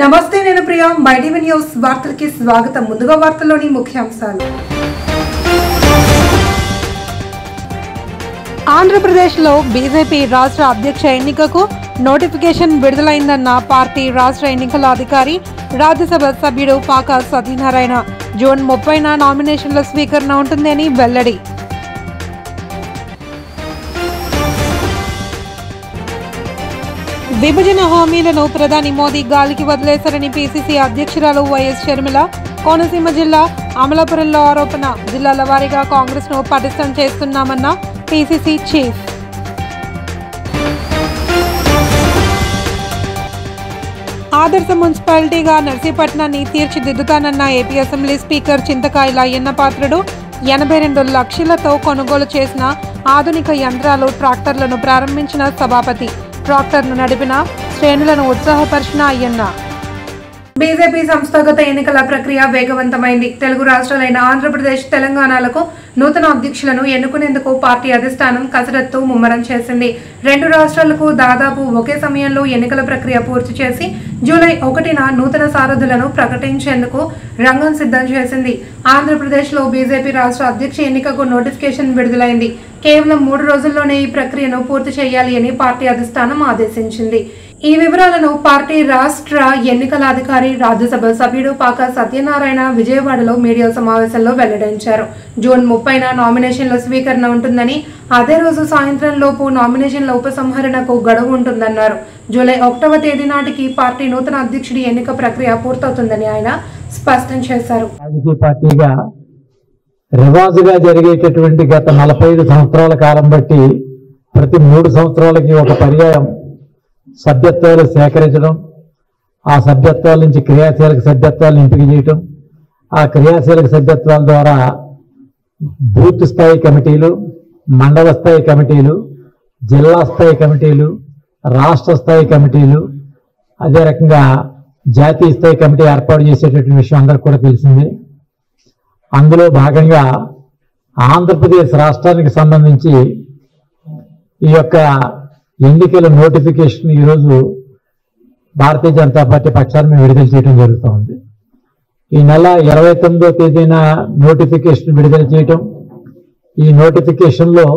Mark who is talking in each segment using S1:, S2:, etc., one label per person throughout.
S1: నమస్తే నేను ప్రియా బైటీవీ న్యూస్ వార్తలకి స్వాగతం ముందుగా వార్తల్లోని ముఖ్యాంశాలు ఆంధ్రప్రదేశ్లో బీజేపీ రాష్ట్ర అధ్యక్ష ఎన్నికకు నోటిఫికేషన్ విడుదలైందన్న పార్టీ రాష్ట్ర ఎన్నికల అధికారి రాజ్యసభ సభ్యుడు పాక సత్యనారాయణ జూన్ 30న నామినేషన్ల స్వీకరణ ఉంటుందని వెల్లడి విభజన హామీలను ప్రధాని మోదీ గాలికి వదిలేశారని పీసీసీ అధ్యక్షురాలు వైఎస్ షర్మిల కోనసీమ జిల్లా అమలాపురంలో ఆరోపణ జిల్లాల వారీగా కాంగ్రెస్ ను పటిష్టం చేస్తున్నామన్న పీసీసీ చీఫ్ ఆదర్శ మున్సిపాలిటీగా నర్సీపట్నాన్ని తీర్చిదిద్దుతానన్న ఏపీ అసెంబ్లీ స్పీకర్ చింతకాయల అయ్యన్నపాత్రుడు 82 లక్షలతో కొనుగోలు చేసిన ఆధునిక యంత్రాలు ట్రాక్టర్లను ప్రారంభించిన సభాపతి ట్రాక్టర్ను నడిపిన శ్రేణులను ఉత్సాహపరిచిన అయ్యన్న బీజేపీ సంస్థాగత ఎన్నికల ప్రక్రియ వేగవంతమైంది. తెలుగు రాష్ట్రాలైన ఆంధ్రప్రదేశ్, తెలంగాణలకు నూతన అధ్యక్షులను ఎన్నుకునేందుకు పార్టీ అధిష్టానం కసరత్తు ముమ్మరం చేసింది. రెండు రాష్ట్రాలకు దాదాపు ఒకే సమయంలో ఎన్నికల ప్రక్రియ పూర్తి చేసి జూలై 1న నూతన సారథులను ప్రకటించేందుకు రంగం సిద్ధం చేసింది. ఆంధ్రప్రదేశ్లో బీజేపీ రాష్ట్ర అధ్యక్ష ఎన్నికకు నోటిఫికేషన్ విడుదలైంది. కేవలం 3 రోజుల్లోనే ఈ ప్రక్రియను పూర్తి చేయాలి అని పార్టీ అధిష్టానం ఆదేశించింది. ఈ వివరాలను పార్టీ రాష్ట్ర ఎన్నికల అధికారి రాజ్యసభ సభ్యుడు పాక సత్యనారాయణ విజయవాడలో మీడియా సమావేశంలో వెల్లడించారు. జూన్ 30న నామినేషన్ల స్వీకరణ ఉంటుందని, అదే రోజు సాయంత్రం లోపు నామినేషన్ల ఉపసంహరణకు గడువు ఉంటుందన్నారు. జూలై 1వ తేదీ నాటికి పార్టీ నూతన అధ్యక్షుడి ఎన్నిక ప్రక్రియ పూర్తవుతుందని ఆయన స్పష్టం చేశారు.
S2: రాజకీయ పార్టీగా రివాజుగా జరిగేటటువంటి గత 45 సంవత్సరాల కాలం బట్టి ప్రతి 3 సంవత్సరాలకి ఒక పర్యాయం సభ్యత్వాలు సేకరించడం, ఆ సభ్యత్వాల నుంచి క్రియాశీలక సభ్యత్వాలను ఎంపిక చేయటం, ఆ క్రియాశీలక సభ్యత్వాల ద్వారా బూత్ స్థాయి కమిటీలు, మండల స్థాయి కమిటీలు, జిల్లా స్థాయి కమిటీలు, రాష్ట్ర స్థాయి కమిటీలు, అదే రకంగా జాతీయ స్థాయి కమిటీ ఏర్పాటు చేసేటటువంటి విషయం అందరికీ కూడా తెలిసింది. అందులో భాగంగా ఆంధ్రప్రదేశ్ రాష్ట్రానికి సంబంధించి ఈ యొక్క ఎన్నికల నోటిఫికేషన్ ఈరోజు భారతీయ జనతా పార్టీ పక్షాన్ని మేము విడుదల చేయడం జరుగుతోంది. ఈ నెల 29వ తేదీన నోటిఫికేషన్ విడుదల చేయటం, ఈ నోటిఫికేషన్లో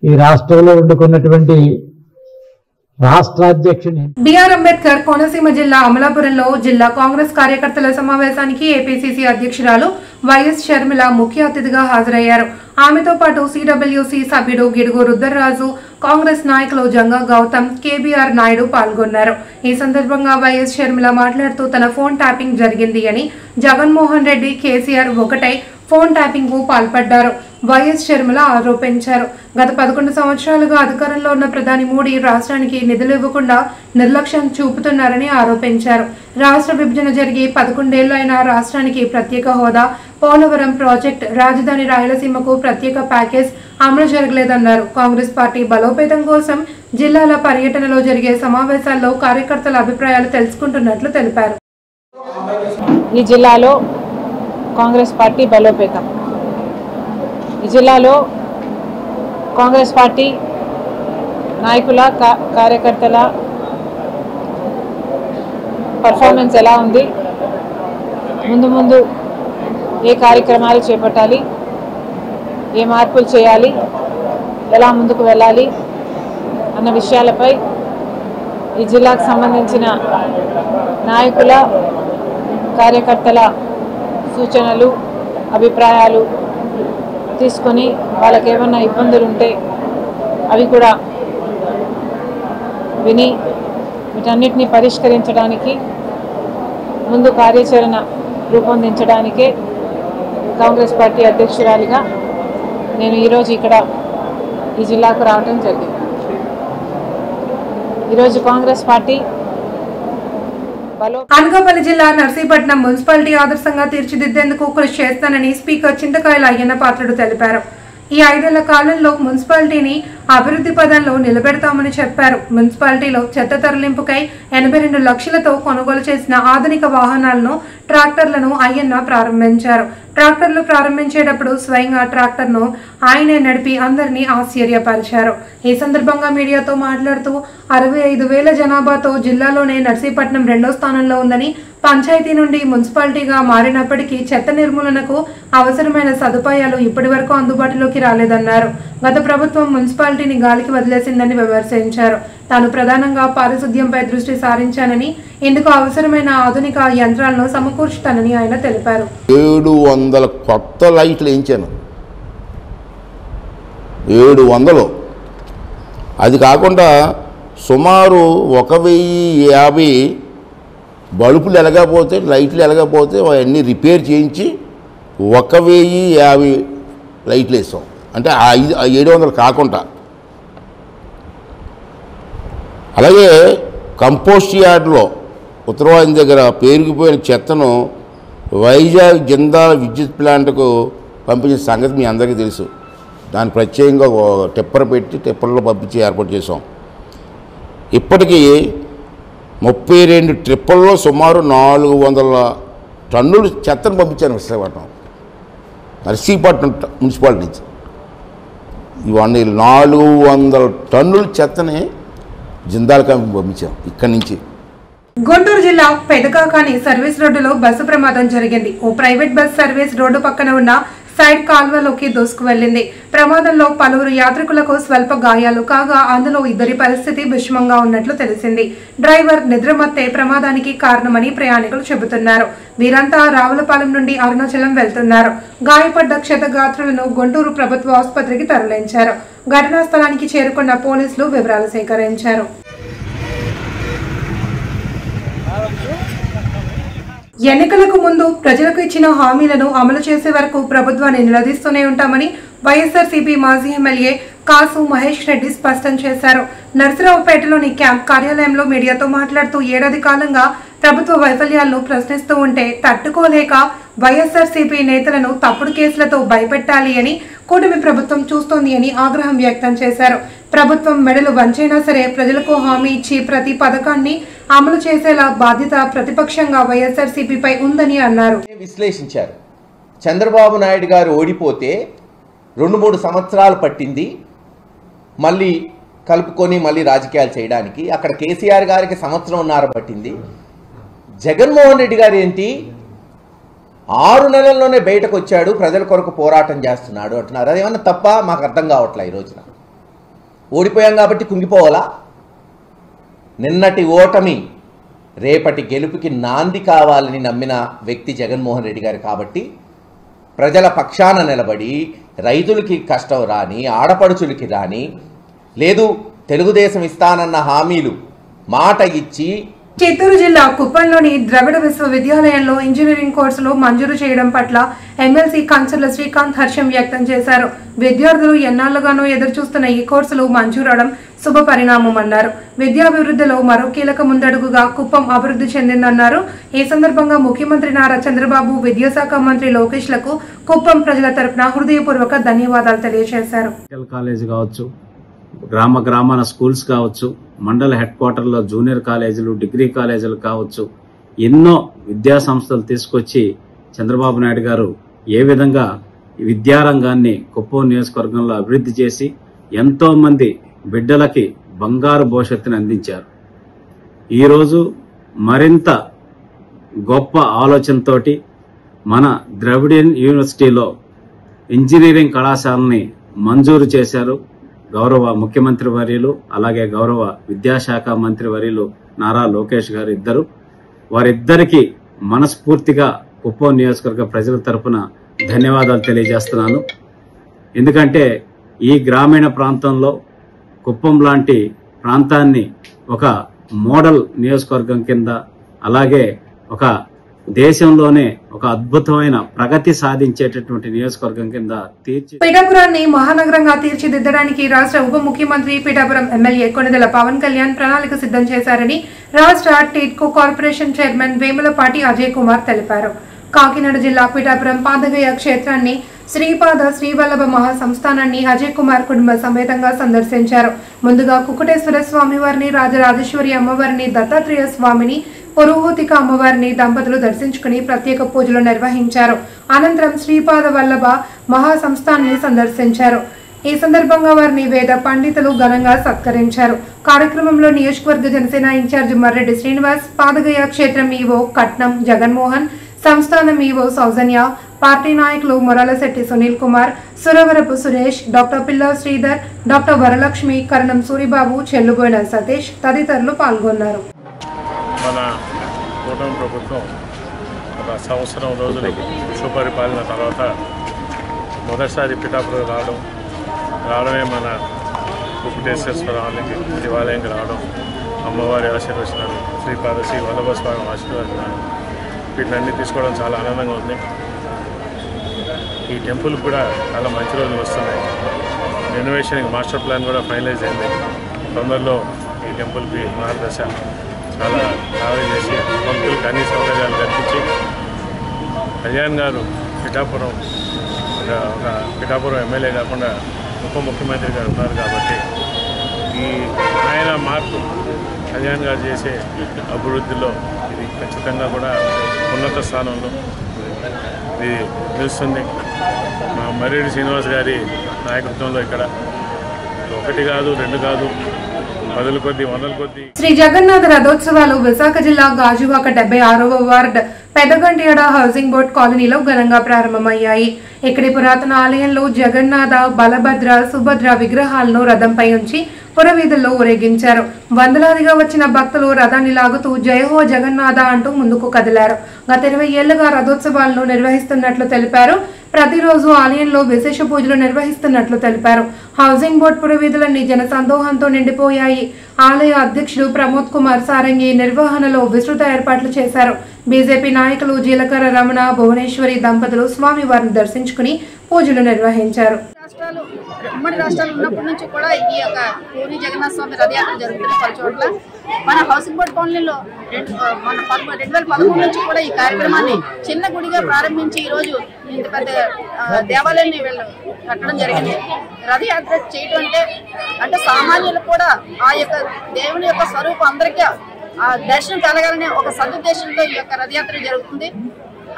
S2: ఈ రాష్ట్రంలో ఉండుకున్నటువంటి రాష్ట్రాధ్యక్షుని
S1: బిఆర్ అంబేద్కర్ కోనసీమ జిల్లా అమలాపురంలో జిల్లా కాంగ్రెస్ కార్యకర్తల సమావేశానికి ఏపీసీసీ అధ్యక్షురాలు వైఎస్ షర్మిల ముఖ్య అతిథిగా హాజరయ్యారు. ఆమెతో పాటు సిడబ్ల్యూసీ సభ్యుడు గిడుగు రుద్రరాజు, కాంగ్రెస్ నాయకులు జంగా గౌతమ్, కేబీఆర్ నాయుడు పాల్గొన్నారు. ఈ సందర్భంగా వైఎస్ షర్మిల మాట్లాడుతూ తన ఫోన్ ట్యాపింగ్ జరిగింది అని, జగన్మోహన్ రెడ్డి, కేసీఆర్ ఒకటై ఫోన్ ట్యాపింగ్ కు పాల్పడ్డారు వైఎస్ షర్మిల ఆరోపించారు. గత 11 సంవత్సరాలుగా అధికారంలో ఉన్న ప్రధాని మోడీ రాష్ట్రానికి నిధులు ఇవ్వకుండా నిర్లక్ష్యం చూపుతున్నారని ఆరోపించారు. రాష్ట్ర విభజన జరిగి 11 ఏళ్లు అయినా రాష్ట్రానికి ప్రత్యేక హోదా, పోలవరం ప్రాజెక్ట్, రాజధాని రాయలసీమకు ప్రత్యేక ప్యాకేజ్ అమలు జరగలేదన్నారు. కాంగ్రెస్ పార్టీ బలోపేతం కోసం జిల్లాల పర్యటనలో జరిగే సమావేశాల్లో కార్యకర్తల అభిప్రాయాలు తెలుసుకుంటున్నట్లు తెలిపారు.
S3: ఈ జిల్లాలో కాంగ్రెస్ పార్టీ బలోపేతం, ఈ జిల్లాలో కాంగ్రెస్ పార్టీ నాయకుల కార్యకర్తల పర్ఫార్మెన్స్ ఎలా ఉంది, ముందు ముందు ఏ కార్యక్రమాలు చేపట్టాలి, ఏ మార్పులు చేయాలి, ఎలా ముందుకు వెళ్ళాలి అన్న విషయాలపై ఈ జిల్లాకు సంబంధించిన నాయకుల కార్యకర్తల సూచనలు, అభిప్రాయాలు తీసుకొని వాళ్ళకి ఏమన్నా ఇబ్బందులు ఉంటే అవి కూడా విని వీటన్నిటిని పరిష్కరించడానికి ముందు కార్యాచరణ రూపొందించడానికే కాంగ్రెస్ పార్టీ అధ్యక్షురాలిగా నేను ఈరోజు ఇక్కడ ఈ జిల్లాకు రావడం జరిగింది. ఈరోజు కాంగ్రెస్ పార్టీ
S1: అనకాపల్లి జిల్లా నర్సీపట్నం మున్సిపాలిటీ ఆదర్శంగా తీర్చిదిద్దేందుకు కృషి చేస్తానని స్పీకర్ చింతకాయల అయ్యన్నపాత్రుడు తెలిపారు. ఈ 5 ఏళ్ల కాలంలో మున్సిపాలిటీని అభివృద్ధి పదంలో నిలబెడతామని చెప్పారు. మున్సిపాలిటీలో చెత్త తరలింపుకై 82 లక్షలతో కొనుగోలు చేసిన ఆధునిక వాహనాలను, ట్రాక్టర్లను అయ్యన్న ప్రారంభించారు. ట్రాక్టర్లు ప్రారంభించేటప్పుడు స్వయంగా ట్రాక్టర్ను ఆయనే నడిపి అందరినీ ఆశ్చర్యపరిచారు. ఈ సందర్భంగా మీడియాతో మాట్లాడుతూ 65,000 జనాభాతో జిల్లాలోనే నర్సీపట్నం 2వ స్థానంలో ఉందని, పంచాయతీ నుండి మున్సిపాలిటీగా మారినప్పటికీ చెత్త నిర్మూలనకు అవసరమైన సదుపాయాలు ఇప్పటి వరకు అందుబాటులోకి రాలేదన్నారు. గత ప్రభుత్వం మున్సిపాలిటీని గాలికి వదిలేసిందని విమర్శించారు. తాను ప్రధానంగా పారిశుద్ధ్యంపై దృష్టి సారించానని, ఇందుకు అవసరమైన ఆధునిక యంత్రాలను సమకూర్చుతానని ఆయన తెలిపారు.
S4: 700 కొత్త లైట్లు వేయించాను. 700. అది కాకుండా సుమారు 1050 బల్బులు ఎలగపోతే, లైట్లు ఎలగపోతే అవన్నీ రిపేర్ చేయించి 1050 లైట్లు వేసాం. అంటే 700 కాకుండా. అలాగే కంపోస్ట్ యార్డ్లో ఉత్తరవాది దగ్గర పేరుకుపోయిన చెత్తను వైజాగ్ జిందాల్ విద్యుత్ ప్లాంట్కు పంపించిన సంగతి మీ అందరికీ తెలుసు. దాన్ని ప్రత్యేకంగా టిప్పర్ పెట్టి టిప్పర్లో పంపించి ఏర్పాటు చేసాం. ఇప్పటికీ 32 ట్రిప్పుల్లో సుమారు 400 టన్నులు చెత్తను పంపించాను విశాఖపట్నం నర్సీపట్నం మున్సిపాలిటీ నుంచి. ఇవన్నీ 400 టన్నుల చెత్తని జిందాల్ కంపెనీ పంపించాం ఇక్కడి నుంచి.
S1: గుంటూరు జిల్లా పెదకాకాని సర్వీస్ రోడ్డులో బస్సు ప్రమాదం జరిగింది. ఓ ప్రైవేట్ బస్ సర్వీస్ రోడ్డు పక్కన ఉన్న సైడ్ కాల్వలోకి దూసుకు వెళ్లింది. ప్రమాదంలో పలువురు యాత్రికులకు స్వల్ప గాయాలు కాగా, అందులో 2 పరిస్థితి విషమంగా ఉన్నట్లు తెలిసింది. డ్రైవర్ నిద్రమత్తే ప్రమాదానికి కారణమని ప్రయాణికులు చెబుతున్నారు. వీరంతా రావులపాలెం నుండి అరుణాచలం వెళ్తున్నారు. గాయపడ్డ క్షతగాత్రులను గుంటూరు ప్రభుత్వ ఆసుపత్రికి తరలించారు. ఘటనా స్థలానికి చేరుకున్న పోలీసులు వివరాలు సేకరించారు. ఎన్నికలకు ముందు ప్రజలకు ఇచ్చిన హామీలను అమలు చేసే వరకు ప్రభుత్వాన్ని నిలదీస్తూనే ఉంటామని వైఎస్ఆర్సీపీ మాజీ ఎమ్మెల్యే కాసు మహేష్ రెడ్డి స్పష్టం చేశారు. నర్సరావుపేటలోని క్యాంప్ కార్యాలయంలో మీడియాతో మాట్లాడుతూ ఏడాది కాలంగా ప్రభుత్వ వైఫల్యాలను ప్రశ్నిస్తూ ఉంటే తట్టుకోలేక వైఎస్ఆర్సీపీ నేతలను తప్పుడు కేసులతో భయపెట్టాలి అని కూటమి ప్రభుత్వం చూస్తోంది అని ఆగ్రహం వ్యక్తం చేశారు. ప్రభుత్వం మెడలు వంచైనా సరే ప్రజలకు హామీ ఇచ్చి ప్రతి పథకాన్ని అమలు చేసేలా బాధ్యత ప్రతిపక్షంగా వైఎస్ఆర్సీపీపై ఉందని అన్నారు.
S5: విశ్లేషించారు. చంద్రబాబు నాయుడు గారు ఓడిపోతే 2-3 సంవత్సరాలు పట్టింది మళ్ళీ కలుపుకొని మళ్ళీ రాజకీయాలు చేయడానికి. అక్కడ కేసీఆర్ గారికి 1.5 సంవత్సరం పట్టింది. జగన్మోహన్ రెడ్డి గారు ఏంటి 6 నెలల్లోనే బయటకు వచ్చాడు, ప్రజల కొరకు పోరాటం చేస్తున్నాడు అంటున్నారు. అదేమన్నా తప్ప? మాకు అర్థం కావట్లే. ఈ రోజున ఓడిపోయాం కాబట్టి కుంగిపోవాలా? నిన్నటి ఓటమి రేపటి గెలుపుకి నాంది కావాలని నమ్మిన వ్యక్తి జగన్మోహన్ రెడ్డి గారు. కాబట్టి ప్రజల పక్షాన నిలబడి రైతులకి కష్టం రాని, ఆడపడుచులకి రాని, లేదు తెలుగుదేశం ఇస్తానన్న హామీలు మాట ఇచ్చి.
S1: చిత్తూరు జిల్లా కుప్పంలోని ద్రవిడ విశ్వవిద్యాలయంలో ఇంజనీరింగ్ కోర్సులు మంజూరు చేయడం పట్ల ఎమ్మెల్సీ కంచర్ల శ్రీకాంత్ హర్షం వ్యక్తం చేశారు. విద్యార్థులు ఎన్నాళ్లుగానో ఎదురుచూస్తున్న ఈ కోర్సులు మంజూరవడం శుభ పరిణామమన్నారు. విద్యాభివృద్ధిలో మరో కీలక ముందడుగుగా కుప్పం అభివృద్ధి చెందిందన్నారు. ఈ సందర్భంగా ముఖ్యమంత్రి నారా చంద్రబాబు, విద్యాశాఖ మంత్రి లోకేష్లకు కుప్పం ప్రజల తరపున హృదయపూర్వక ధన్యవాదాలు తెలియజేశారు.
S6: గ్రామాన స్కూల్స్ కావచ్చు, మండల హెడ్ క్వార్టర్లో జూనియర్ కాలేజీలు, డిగ్రీ కాలేజీలు కావచ్చు, ఎన్నో విద్యా సంస్థలు తీసుకొచ్చి చంద్రబాబు నాయుడు గారు ఏ విధంగా విద్యారంగాన్ని కుప్పం నియోజకవర్గంలో అభివృద్ధి చేసి ఎంతో మంది బిడ్డలకి బంగారు భవిష్యత్తుని అందించారు. ఈరోజు మరింత గొప్ప ఆలోచనతోటి మన ద్రవిడియన్ యూనివర్సిటీలో ఇంజనీరింగ్ కళాశాలని మంజూరు చేశారు గౌరవ ముఖ్యమంత్రి వర్యులు, అలాగే గౌరవ విద్యాశాఖ మంత్రి వర్యులు నారా లోకేష్ గారు ఇద్దరు. వారిద్దరికి మనస్ఫూర్తిగా కుప్పం నియోజకవర్గ ప్రజల తరపున ధన్యవాదాలు తెలియజేస్తున్నాను. ఎందుకంటే ఈ గ్రామీణ ప్రాంతంలో కుప్పం లాంటి ప్రాంతాన్ని ఒక మోడల్ నియోజకవర్గం కింద, అలాగే ఒక దేశంలోనే ఒక అద్భుతమైన ప్రగతి సాధించేటటువంటి నియోజకవర్గం కింద
S1: పిఠాపురాన్ని మహానగరంగా తీర్చిదిద్దడానికి రాష్ట్ర ఉప ముఖ్యమంత్రి, పిఠాపురం ఎమ్మెల్యే కొణిదెల పవన్ కళ్యాణ్ ప్రణాళిక సిద్ధం చేశారని రాష్ట్ర టిడ్కో కార్పొరేషన్ చైర్మన్ వేములపాటి అజయ్ కుమార్ తెలిపారు. కాకినాడ జిల్లా పిఠాపురం పాదగయ క్షేత్రాన్ని శ్రీపాద శ్రీవల్లభ మహాసంస్థానాన్ని అజయ్ కుమార్ కుటుంబ సమేతంగా సందర్శించారు. ముందుగా కుకుటేశ్వర స్వామివారిని, రాజరాజేశ్వరి అమ్మవారిని, దత్తాత్రేయ స్వామిని, పురోహతిక అమ్మవారిని దంపతులు దర్శించుకుని ప్రత్యేక పూజలు నిర్వహించారు. అనంతరం శ్రీపాద వల్లభ మహాసంస్థానాన్ని సందర్శించారు. ఈ సందర్భంగా వారిని వేద పండితులు ఘనంగా సత్కరించారు. కార్యక్రమంలో నియోజకవర్గ జనసేన ఇన్ఛార్జ్ మర్రెడ్డి శ్రీనివాస్, పాదగయ క్షేత్రం ఈవో కట్నం జగన్మోహన్, సంస్థానం ఈవో సౌజన్య, పార్టీ నాయకులు మొరాలశెట్టి సునీల్ కుమార్, సురవరపు సురేష్, డాక్టర్ పిల్ల శ్రీధర్, డాక్టర్ వరలక్ష్మి, కరణం సూరిబాబు, చెల్లుబోయిన సతీష్ తదితరులు పాల్గొన్నారు.
S7: మన కూటమి ప్రభుత్వం ఒక సంవత్సరం రోజులు సుపరిపాలన తర్వాత మొదటిసారి పిఠాపురం రావడమే మన కుకుటేశ్వర దేవాలయంకి రావడం, అమ్మవారి ఆశీర్వచనాలు, శ్రీపాద శ్రీ వల్లభ స్వామి ఆశీర్వచనాలు, వీటినన్నీ తీసుకోవడం చాలా ఆనందంగా ఉంది. ఈ టెంపుల్ కూడా చాలా మంచి రోజులు వస్తున్నాయి. రెనోవేషన్ మాస్టర్ ప్లాన్ కూడా ఫైనలైజ్ అయింది. తొందరలో ఈ టెంపుల్కి మార్గదర్శ చాలా బాగా చేసి భక్తులకు అన్ని సౌకర్యాలు కల్పించి కళ్యాణ్ గారు పిఠాపురం ఎమ్మెల్యే కాకుండా ఉప ముఖ్యమంత్రి గారు ఉన్నారు కాబట్టి ఈ ఆయన మార్పు కళ్యాణ్ గారు చేసే అభివృద్ధిలో ఇది ఖచ్చితంగా కూడా ఉన్నత స్థానంలో ఇది నిలుస్తుంది. మా మర్రెడ్డి శ్రీనివాస్ గారి నాయకత్వంలో ఇక్కడ ఒకటి కాదు, రెండు కాదు, పదుల కొద్ది, వందల కొద్ది.
S1: శ్రీ జగన్నాథ రథోత్సవాలు విశాఖ జిల్లా గాజువాక 76వ వార్డ్ పెదగంటియాడ హౌసింగ్ బోర్డ్ కాలనీలో ఘనంగా ప్రారంభమయ్యాయి. ఇక్కడి పురాతన ఆలయంలో జగన్నాథ, బలభద్ర, సుభద్ర విగ్రహాలను రథంపై ఉంచి పురవీధుల్లో ఊరేగించారు. వందలాదిగా వచ్చిన భక్తులు రథాన్ని లాగుతూ జయహో జగన్నాథ అంటూ ముందుకు కదిలారు. గత 20 ఏళ్లుగా రథోత్సవాలను నిర్వహిస్తున్నట్లు తెలిపారు. ప్రతిరోజు ఆలయంలో విశేష పూజలు నిర్వహిస్తున్నట్లు తెలిపారు. హౌసింగ్ బోర్డు పురవీధులన్నీ జన సందోహంతో నిండిపోయాయి. ఆలయ అధ్యక్షుడు ప్రమోద్ కుమార్ సారంగి నిర్వహణలో విస్తృత ఏర్పాట్లు చేశారు. బీజేపీ నాయకులు జీలకర్ర రమణ, భువనేశ్వరి దంపతులు స్వామివారిని దర్శించుకుని పూజలు నిర్వహించారు.
S8: ఉమ్మడి రాష్ట్రాలు ఉన్నప్పటి నుంచి కూడా ఈ యొక్క పూరి జగన్నాథ స్వామి రథయాత్ర జరుగుతున్న పలు చోట్ల మన హౌసింగ్ బోర్డ్ కాలనీలో 2013 నుంచి కూడా ఈ కార్యక్రమాన్ని చిన్న గుడిగా ప్రారంభించి ఈ రోజు ఇంత పెద్ద దేవాలయాన్ని కట్టడం జరిగింది. రథయాత్ర చేయడం అంటే సామాన్యులు కూడా ఆ యొక్క దేవుని యొక్క స్వరూపం అందరికీ ఆ దర్శనం కలగాలనే ఒక సదుద్దేశంతో ఈ యొక్క రథయాత్ర జరుగుతుంది.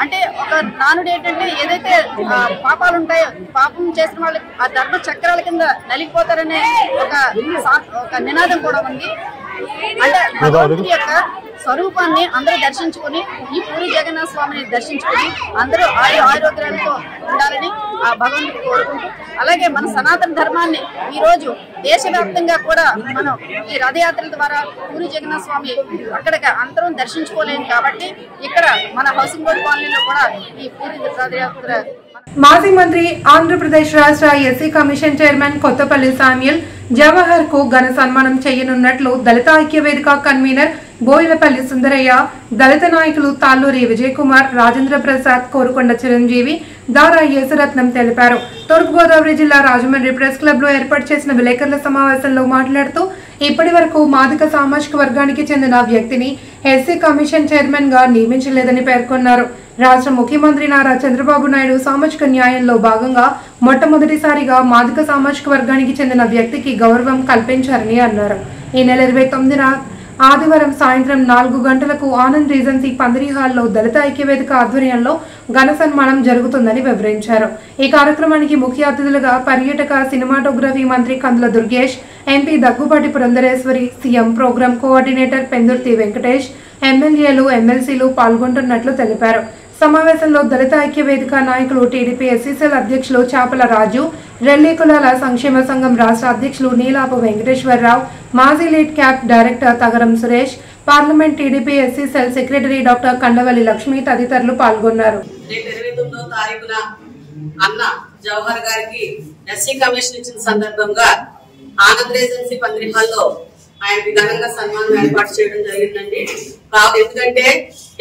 S8: అంటే ఒక నానుడు ఏంటంటే ఏదైతే పాపాలు ఉంటాయో పాపం చేసిన వాళ్ళు ఆ ధర్మ చక్రాల కింద నలిగిపోతారనే ఒక నినాదం కూడా ఉంది. అంటే భగవంతుడి యొక్క స్వరూపాన్ని అందరూ దర్శించుకుని ఈ పూరి జగన్నాథ స్వామిని దర్శించుకుని అందరూ ఆరోగ్యాలతో ఉండాలని ఆ భగవంతుడు కోరుకుంటూ, అలాగే మన సనాతన ధర్మాన్ని ఈ రోజు దేశవ్యాప్తంగా కూడా మనం ఈ రథయాత్రల ద్వారా పూరి జగన్నాథ స్వామి అక్కడికి అందరం దర్శించుకోలేము కాబట్టి ఇక్కడ మన హౌసింగ్ బోర్డు కాలనీలో కూడా ఈ పూరి రథయాత్ర.
S1: మాజీ మంత్రి, ఆంధ్రప్రదేశ్ రాష్ట్ర SC commission chairman Kothapalli Samuel Jawahar కు ఘన సన్మానం చేయనున్నట్లు దళిత ఐక్య వేదిక కన్వీనర్ బోయిలపల్లి సుందరయ్య, దళిత నాయకులు తాళ్ళూరి విజయ్ కుమార్, రాజేంద్ర ప్రసాద్, కోరుకొండ చిరంజీవి, దారా యేసురత్నం తెలిపారు. తూర్పుగోదావరి జిల్లా రాజమండ్రి ప్రెస్ క్లబ్ లో ఏర్పాటు చేసిన విలేకరుల సమావేశంలో మాట్లాడుతూ ఇప్పటి వరకు మాదిక సామాజిక వర్గానికి చెందిన వ్యక్తిని ఎస్సీ కమిషన్ చైర్మన్ గా నియమించలేదని పేర్కొన్నారు. రాష్ట్ర ముఖ్యమంత్రి నారా చంద్రబాబు నాయుడు సామాజిక న్యాయంలో భాగంగా మొట్టమొదటిసారిగా మాదిక సామాజిక వర్గానికి చెందిన వ్యక్తికి గౌరవం కల్పించారని అన్నారు. ఈ నెల 29న ఆదివారం సాయంత్రం 4 గంటలకు ఆనంద్ రీజెన్సీ పందిరి హాల్లో దళిత ఐక్యవేదిక ఆధ్వర్యంలో ఘన సన్మానం జరుగుతుందని వివరించారు. ఈ కార్యక్రమానికి ముఖ్య అతిథులుగా పర్యాటక సినిమాటోగ్రఫీ మంత్రి Kandula Durgesh, MP Daggubati Purandeswari, CM programme coordinator Pendurthi Venkatesh, ఎమ్మెల్యేలు, ఎమ్మెల్సీలు పాల్గొంటున్నట్లు తెలిపారు. సమావేశంలో దళిత ఐక్య వేదిక నాయకులు, టీడీపీ ఎస్సీసీఎల్ అధ్యక్షులు చాపల రాజు, రెల్లి కులాల సంక్షేమ సంఘం రాష్ట్ర అధ్యక్షులు నీలాపు వెంకటేశ్వరరావు, మాజీ lead cap director Tagaram Suresh, parliament TDP SCCL secretary doctor Kandavalli Lakshmi తదితరులు పాల్గొన్నారు.
S9: అన్న జవహర్ గారికి ఎస్సీ కమిషన్ ఇచ్చిన సందర్భంగా ఆనంద్ రేజెన్సీ పందిరి హాల్లో ఆయనకి ఘనంగా సన్మానం ఏర్పాటు చేయడం జరిగిందండి. ఎందుకంటే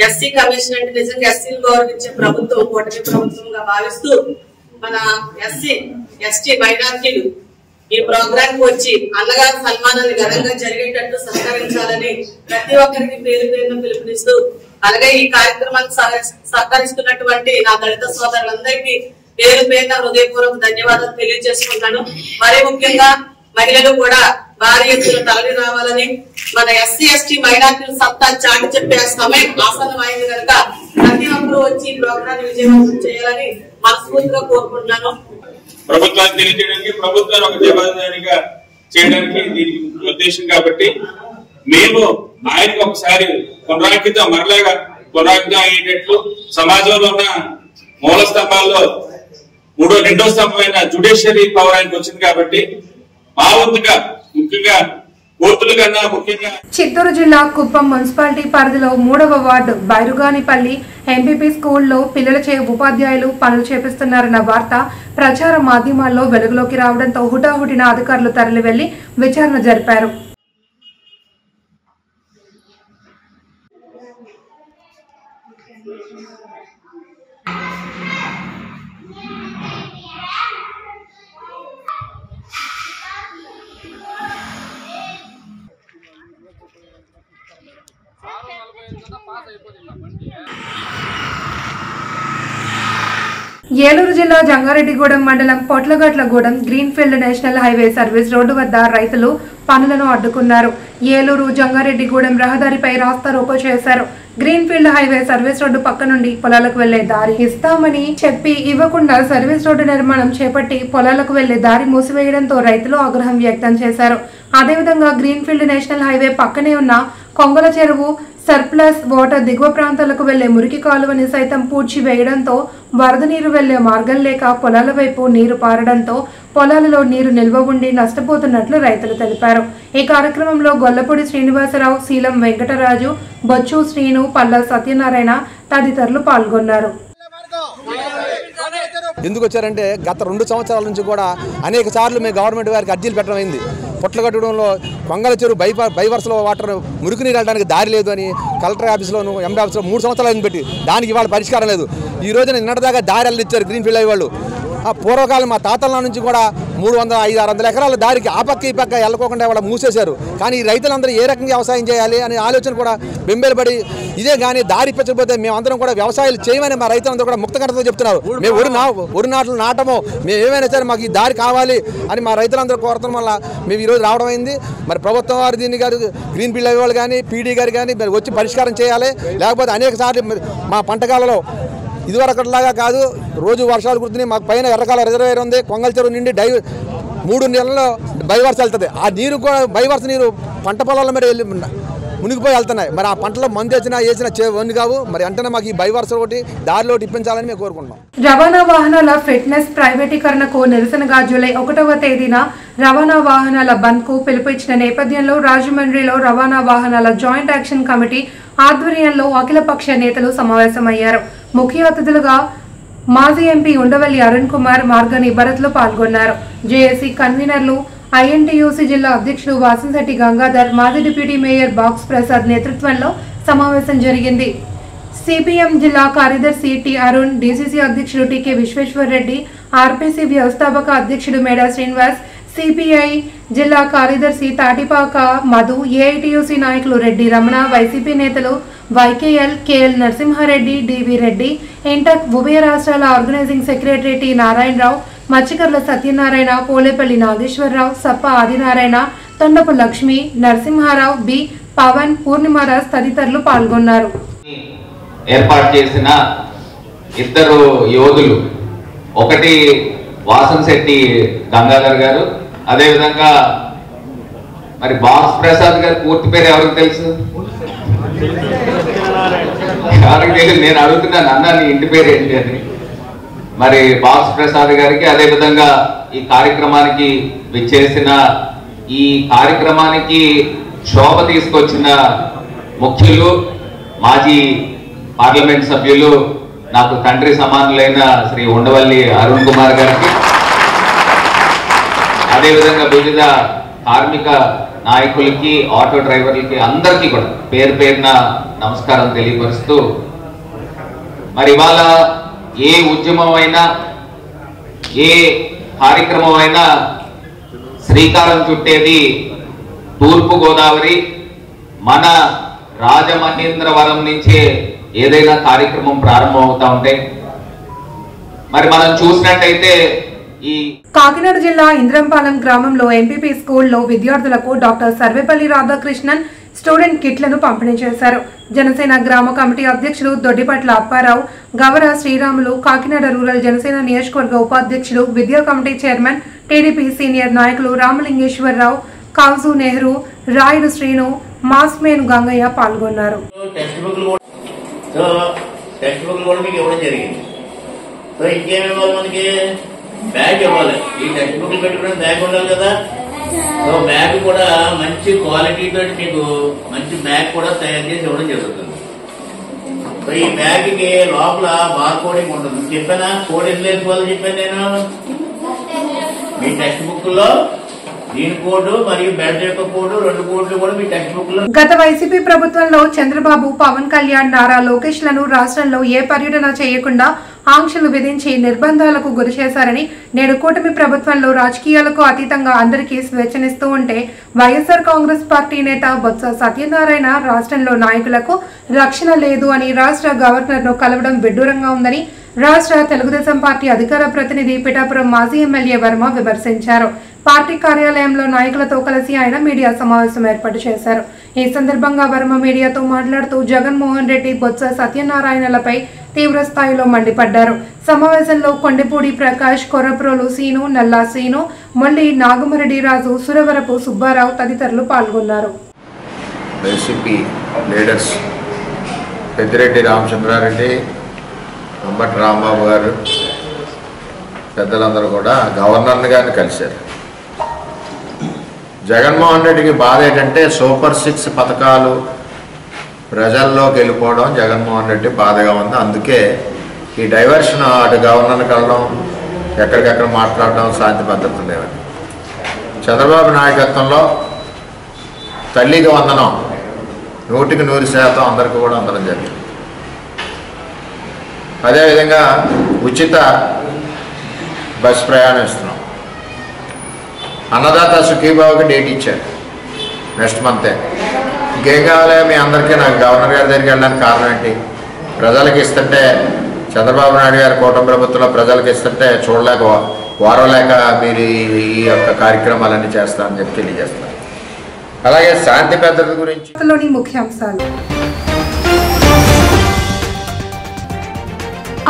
S9: ఎస్సీ కమిషన్ అంటే నిజంగా ఎస్సీలు గౌరవించే ప్రభుత్వం, కూటమి ప్రభుత్వంగా భావిస్తూ మన ఎస్టీ మైనార్టీలు ఈ ప్రోగ్రామ్ కు వచ్చి అన్నగారి సన్మానాన్ని ఘనంగా జరిగేటట్టు సహకరించాలని ప్రతి ఒక్కరికి పేరు పేరును పిలుపునిస్తూ, అలాగే ఈ కార్యక్రమానికి సహకరిస్తున్నటువంటి నా దళిత సోదరులందరికీ పేరు పేరున హృదయపూర్వక ధన్యవాదాలు తెలియజేసుకుంటాను. మరీ ముఖ్యంగా మహిళలు కూడా భారీ ఎత్తున తరలి రావాలని, మన ఎస్సీ ఎస్టీ మైనార్టీల సత్తా చాటి చెప్పే సమయం ఆసన్నమైంది కనుక ప్రతి ఒక్కరూ వచ్చి ప్రోగ్రాన్ని విజయవంతం చేయాలని మనస్ఫూర్తిగా కోరుకుంటున్నాను.
S10: ప్రభుత్వాన్ని తెలియజేయడానికి, ప్రభుత్వాన్ని ఒక జవాబుదారీగా చేయడానికి దీని ఉద్దేశం. కాబట్టి మేము ఆయనకు ఒకసారి మరలాగా పునరాంకితం అయ్యేటట్లు సమాజంలో ఉన్న మూల స్తంభాల్లో రెండో స్తంభమైన జ్యుడిషియరీ పవర్ ఆయనకు వచ్చింది. కాబట్టి మా వంతుగా ముఖ్యంగా కోర్టుల కన్నా ముఖ్యంగా
S1: చిత్తూరు జిల్లా కుప్పం మున్సిపాలిటీ పరిధిలో 3వ వార్డు బైరుగానిపల్లి ఎంపీపీ స్కూల్లో పిల్లలచే ఉపాధ్యాయులు పనులు చేపిస్తున్నారన్న వార్త ప్రచార మాధ్యమాల్లో వెలుగులోకి రావడంతో హుటాహుటిన అధికారులు తరలి వెళ్లి విచారణ జరిపారు. ఏలూరు జిల్లా జంగారెడ్డిగూడెం మండలం Potlagatlagudem greenfield national highway service road వద్ద రైతులు పనులను అడ్డుకున్నారు. ఏలూరు జంగారెడ్డిగూడెం రహదారిపై రాస్తా రోకో చేశారు. గ్రీన్ఫీల్డ్ హైవే సర్వీస్ రోడ్డు పక్క నుండి పొలాలకు వెళ్లే దారి ఇస్తామని చెప్పి ఇవ్వకుండా సర్వీస్ రోడ్డు నిర్మాణం చేపట్టి పొలాలకు వెళ్లే దారి మూసివేయడంతో రైతులు ఆగ్రహం వ్యక్తం చేశారు. అదేవిధంగా గ్రీన్ఫీల్డ్ నేషనల్ హైవే పక్కనే ఉన్న కొంగల చెరువు సర్ప్లస్ వాటర్ దిగువ ప్రాంతాలకు వెళ్లే మురికి కాలువని సైతం పూడ్చి వేయడంతో వరద నీరు వెళ్లే మార్గం లేక పొలాల వైపు నీరు పారడంతో పొలాలలో నీరు నిల్వ ఉండి నష్టపోతున్నట్లు రైతులు తెలిపారు. ఈ కార్యక్రమంలో గొల్లపూడి శ్రీనివాసరావు, శీలం వెంకటరాజు, బొచ్చు శ్రీను, పల్లా సత్యనారాయణ తదితరులు పాల్గొన్నారు.
S11: ఎందుకు వచ్చారంటే గత 2 సంవత్సరాల నుంచి కూడా అనేక సార్లు మేము గవర్నమెంట్ వారికి అర్జీలు పెట్టడం అయింది. పొట్లగట్టడంలో కొంగల చెరువు బైవర్స్లో వాటర్ మురికి నీరు వెళ్ళడానికి దారి లేదు అని కలెక్టర్ ఆఫీస్లోను ఎండి ఆఫీస్లో 3 సంవత్సరాలు పెట్టి దానికి ఇవాళ పరిష్కారం లేదు. ఈ రోజున నిన్నటిదాకా దారి వెళ్ళిచ్చారు గ్రీన్ఫీల్డ్ హైవే వాళ్ళు. ఆ పూర్వకాలం మా తాతల నుంచి కూడా 300-500 ఎకరాల దారికి ఆ పక్క ఈ పక్క వెళ్ళకోకుండా వాళ్ళు మూసేశారు. కానీ ఈ రైతులందరూ ఏ రకంగా వ్యవసాయం చేయాలి అనే ఆలోచన కూడా బెంబేలుపడి ఇదే కానీ దారి ఇప్పించకపోతే మేమందరం కూడా వ్యవసాయాలు చేయమని మా రైతులందరూ కూడా ముక్తకంఠతో చెప్తున్నారు. మేము ఒరి నాట్లు నాటము, మేము ఏమైనా సరే మాకు ఈ దారి కావాలి అని మా రైతులందరూ కోరటం వల్ల మేము ఈరోజు రావడం అయింది. మరి ప్రభుత్వం వారు దీన్ని గారు గ్రీన్ఫీల్డ్ హైవే వాళ్ళు కానీ పీడీ గారు కానీ వచ్చి పరిష్కారం చేయాలి. లేకపోతే అనేక సార్లు మా పంటకాలలో ఇదివరకట్లాగా కాదు, రోజు వర్షాలు కుడుతున్నాయి. మాకు పైన ఎర్రకాల రిజర్వేర్ ఉంది. కొంగల చెరువు నుండి 3 నెలల్లో బైవర్స్ వెళ్తుంది. ఆ నీరు కూడా బైవర్స్ నీరు పంట పొలాల మీద వెళ్ళి మునిగిపోయి వెళ్తున్నాయి. మరి ఆ పంటలో మందు వేసిన వన్ను కావు. మరి అంటే మాకు ఈ బైవర్స్ ఒకటి దారిలో ఇప్పించాలని మేము కోరుకుంటున్నాం.
S1: రవాణా వాహనాల ఫిట్నెస్ ప్రైవేటీకరణకు నిరసనగా జూలై 1వ తేదీన రవాణా వాహనాల బంద్ కు పిలుపునిచ్చిన నేపథ్యంలో రాజమండ్రిలో రవాణా వాహనాల జాయింట్ యాక్షన్ కమిటీ ఆధ్వర్యంలో అఖిలపక్ష నేతలు సమావేశమయ్యారు. ముఖ్య అతిథులుగా మాజీ ఎంపీ ఉండవల్లి అరుణ్ కుమార్, మార్గని భరత్లు పాల్గొన్నారు. జేఏసీ కన్వీనర్లు ఐఎన్టీయూసీ జిల్లా అధ్యక్షుడు వాసంశెట్టి గంగాధర్, మాజీ డిప్యూటీ మేయర్ బాక్స్ ప్రసాద్ నేతృత్వంలో సమావేశం జరిగింది. సిపిఎం జిల్లా కార్యదర్శి టి అరుణ్, డీసీసీ అధ్యక్షుడు టికే విశ్వేశ్వర్ రెడ్డి, ఆర్పీసీ వ్యవస్థాపక అధ్యక్షుడు మేడా శ్రీనివాస్, సిపిఐ జిల్లా కార్యదర్శి తాటిపాక మధు, ఏఐటీయూసీ నాయకులు రెడ్డి రమణ, వైసీపీ నేతలు YKL, KL Narasimhareddy, DV Reddy, INTUC ఉభయ రాష్ట్రాల organising secretary T Narayanarao, Machikarla Satyanarayana, Polepalli Nageswararao, Sappa Adinarayana, Tondapu Lakshmi, Narasimharao, B Pavan, Purnimaraj తదితరులు పాల్గొన్నారు.
S12: ఏర్పాటు చేసిన 2 యోధులు, ఒకటి వాసంశెట్టి గంగాధర్ గారు, అదేవిధంగా మరి బాక్స్ ప్రసాద్ గారు పూర్తి పేరు ఎవరికి తెలుసు? ఎవరికి తెలియదు. నేను అడుగుతున్నాను, అన్న నీ ఇంటి పేరు ఏంటి అని. మరి బాక్స్ ప్రసాద్ గారికి, అదేవిధంగా ఈ కార్యక్రమానికి విచ్చేసిన, ఈ కార్యక్రమానికి శోభ తీసుకొచ్చిన ముఖ్యులు, మాజీ పార్లమెంట్ సభ్యులు, నాకు తండ్రి సమానులైన శ్రీ ఉండవల్లి అరుణ్ కుమార్ గారికి, అదేవిధంగా వివిధ కార్మిక నాయకులకి, ఆటో డ్రైవర్లకి, అందరికీ కూడా పేరు పేరున నమస్కారం తెలియపరుస్తూ, మరి ఇవాళ ఏ ఉద్యమం అయినా, ఏ కార్యక్రమం అయినా శ్రీకారం చుట్టేది తూర్పు గోదావరి, మన రాజమహేంద్రవరం నుంచే ఏదైనా కార్యక్రమం ప్రారంభం అవుతా ఉంటే మరి మనం చూసినట్టయితే ఈ
S1: కాకినాడ జిల్లా ఇంద్రంపాలెం గ్రామంలో ఎంపీపీ స్కూల్లో విద్యార్థులకు డాక్టర్ సర్వేపల్లి రాధాకృష్ణన్ స్టూడెంట్ కిట్లను పంపిణీ చేశారు. జనసేన గ్రామ కమిటీ అధ్యక్షులు దొడ్డిపట్ల అప్పారావు, గవర శ్రీరాములు, కాకినాడ రూరల్ జనసేన నియోజకవర్గ ఉపాధ్యక్షులు, విద్యా కమిటీ చైర్మన్, టీడీపీ సీనియర్ నాయకులు రామలింగేశ్వరరావు, కాజు నెహ్రూ, రాయుడు శ్రీను, మాస్మేను గంగయ్య పాల్గొన్నారు.
S13: బ్యాగ్ ఇవ్వాలి. ఈ టెక్స్ట్ బుక్లు పెట్టుకునే బ్యాగ్ ఉండాలి కదా. సో బ్యాగ్ కూడా మంచి క్వాలిటీతో మీకు మంచి బ్యాగ్ కూడా తయారు చేసి ఇవ్వడం జరుగుతుంది. సో ఈ బ్యాగ్ కి లోపల బార్ కోడింగ్ ఉంటుంది. చెప్పానా కోడ్ ఎందుకు వేసుకోవాలని చెప్పాను నేను. మీ టెక్స్ట్ బుక్ లో దీని కోడ్ మరియు బెల్ట్ యొక్క కోడ్, 2 కోడ్లు కూడా మీ టెక్స్ట్ బుక్ లో.
S1: గత వైసీపీ ప్రభుత్వంలో చంద్రబాబు, పవన్ కళ్యాణ్, నారా లోకేష్ లను రాష్ట్రంలో ఏ పర్యటన చేయకుండా ఆంక్షలు విధించి నిర్బంధాలకు గురి చేశారని, నేడు కూటమి ప్రభుత్వంలో రాజకీయాలకు అతీతంగా అందరికీ స్వేచ్ఛనిస్తూ ఉంటే వైఎస్ఆర్ కాంగ్రెస్ పార్టీ నేత బొత్స సత్యనారాయణ రాష్ట్రంలో నాయకులకు రక్షణ లేదు అని రాష్ట్ర గవర్నర్ ను కలవడం విడ్డూరంగా ఉందని రాష్ట్ర తెలుగుదేశం పార్టీ అధికార ప్రతినిధి పిఠాపురం మాజీ ఎమ్మెల్యే వర్మ విమర్శించారు. పార్టీ కార్యాలయంలో నాయకులతో కలిసి ఆయన మీడియా సమావేశం ఏర్పాటు చేశారు. ఈ సందర్భంగా వర్మ మీడియాతో మాట్లాడుతూ జగన్మోహన్ రెడ్డి, బొత్స సత్యనారాయణలపై తీవ్ర స్థాయిలో మండిపడ్డారు. సమావేశంలో కొండపూడి ప్రకాష్, కొర్రప్రోలు సీను, నల్లా సీను, మొల్లి నాగమరెడ్డి రాజు, సురవరపు సుబ్బారావు తదితరులు పాల్గొన్నారు.
S14: వైసీపీ లీడర్స్ పెద్దిరెడ్డి రామచంద్రారెడ్డి, అంబటి రాంబాబు గారు, పెద్దలందరూ కూడా గవర్నర్ గారిని కలిశారు. జగన్మోహన్ రెడ్డికి బాధ ఏంటంటే సూపర్ 6 పథకాలు ప్రజల్లోకి వెళ్ళిపోవడం జగన్మోహన్ రెడ్డి బాధగా ఉంది. అందుకే ఈ డైవర్షన్ అటు గవర్నర్ని కలవడం, ఎక్కడికెక్కడ మాట్లాడడం శాంతి భద్రత లేవని. చంద్రబాబు నాయకత్వంలో తల్లికి వందనం 100% అందరికీ కూడా అందడం జరిగింది. అదేవిధంగా ఉచిత బస్ ప్రయాణం ఇస్తున్నాం. అన్నదాత సుఖీబాబుకి డేట్ ఇచ్చారు, నెక్స్ట్ మంతే. ఇంకేం కావాలి మీ అందరికీ? నాకు గవర్నర్ గారి దగ్గరికి వెళ్ళడానికి కారణం ఏంటి? ప్రజలకు ఇస్తుంటే చంద్రబాబు నాయుడు గారి కూటమి ప్రభుత్వంలో ప్రజలకు ఇస్తుంటే చూడలేక వారలేక మీరు ఈ యొక్క కార్యక్రమాలన్నీ చేస్తారని చెప్పి తెలియజేస్తారు. అలాగే శాంతి భద్రత గురించి
S1: ముఖ్యాంశాలు.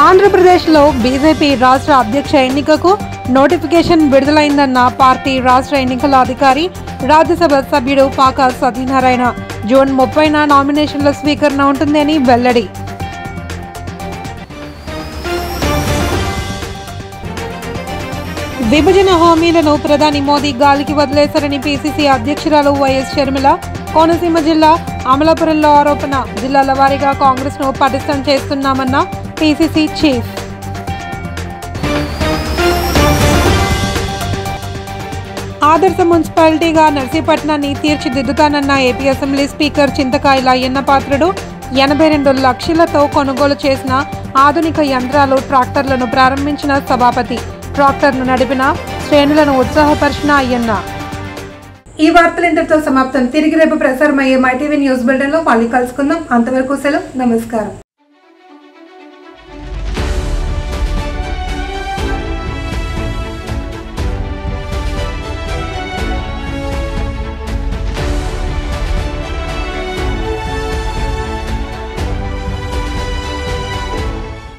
S1: ఆంధ్రప్రదేశ్లో బీజేపీ రాష్ట్ర అధ్యక్ష ఎన్నికకు నోటిఫికేషన్ విడుదలైందన్న పార్టీ రాష్ట్ర ఎన్నికల అధికారి, రాజ్యసభ సభ్యుడు పాక సత్యనారాయణ. జూన్ 30న నామినేషన్ల స్వీకరణ ఉంటుందని వెల్లడి. విభజన హామీలను ప్రధాని మోదీ గాలికి వదిలేశారని పీసీసీ అధ్యక్షురాలు వైఎస్ షర్మిల. కోనసీమ జిల్లా అమలాపురంలో ఆరోపణ. జిల్లాల వారీగా కాంగ్రెస్ ను పటిష్టం చేస్తున్నామన్న పీసీసీ చీఫ్. ఆదర్శ మున్సిపాలిటీగా నర్సీపట్నాన్ని తీర్చిదిద్దుతానన్న ఏపీ అసెంబ్లీ స్పీకర్ చింతకాయల అయ్యన్న పాత్రుడు. 82 లక్షలతో కొనుగోలు చేసిన ఆధునిక యంత్రాలు, ట్రాక్టర్లను ప్రారంభించిన సభాపతి. ట్రాక్టర్ను నడిపిన శ్రేణులను ఉత్సాహపరిచిన అయ్యన్న. ఈ వార్తలు ఇంతటితో సమాప్తం. తిరిగి రేపు ప్రసారమయ్యే మైటీవీ న్యూస్ బులెటిన్లో మళ్ళీ కలుసుకుందాం. అంతవరకు సెలవు. నమస్కారం.